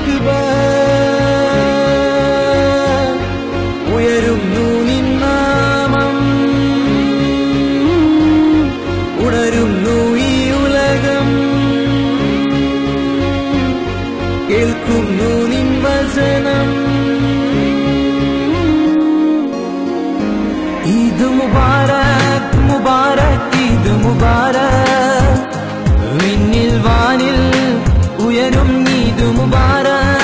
അക്ബർ ഉയരുന്നു നിൻ നാമം ഉണരുന്നു ഈ ഉലകം കേൾക്കുന്നു നിൻ വചനം ഈദ് മുബാരക് മുബാരക് ഈദ് മുബാരക് വിണ്ണിൽ വാനിൽ ഉയരും ഈദ് മുബാരക്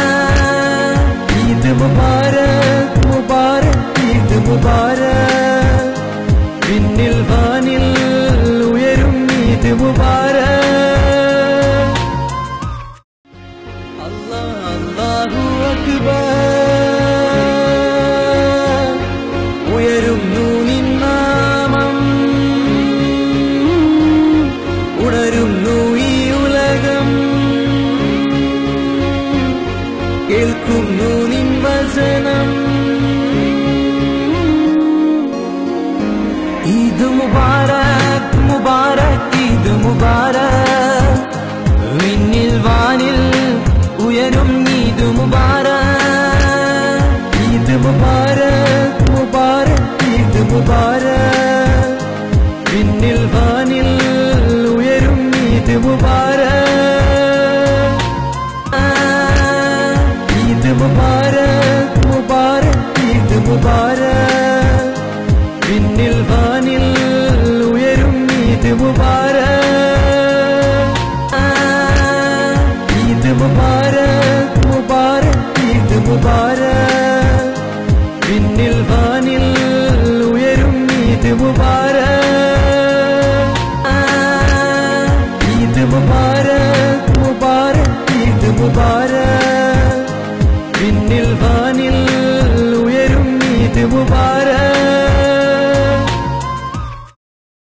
ഈദ് മുബാരക് മുബാരക് ഈദ് മുബാരക് വിണ്ണിൽ വാനിൽ ഉയരും ഈദ് മുബാരക് അല്ലാഹു അക്ബർ ഉയരുന്നു നിൻ നാമം ഉണരുന്നു ഈ ഉലകം കേൾക്കുന്നു നിൻ വചനം ഈദ് മുബാരക് മുബാരക് ഈദ് മുബാരക് വിണ്ണിൽ വാനിൽ ഉയരും ഈദ് മുബാരക് ഈദ് മുബാരക് മുബാരക് ഈദ് മുബാരക് വിണ്ണിൽ വാനിൽ ഉയരും ഈദ് മുബാരക് ഈദ് മുബാരക് മുബാരക് ഈദ് മുബാരക് വിണ്ണിൽ വാനിൽ ഉയരും ഈദ് മുബാരക് ഈദ് മുബാരക് മുബാരക് ഈദ് മുബാരക് വിണ്ണിൽ വാനിൽ ഉയരും ഈദ് മുബാരക് ഈദ് മുബാരക് മുബാരക് ഈദ് മുബാരക് വിണ്ണിൽ വാനിൽ ഉയരും ഈദ് മുബാരക് ഈദ് മുബാരക് മുബാരക് ഈദ് മുബാരക് വിണ്ണിൽ വാനിൽ ഉയരും ഈദ് മുബാരക് മുബാരക്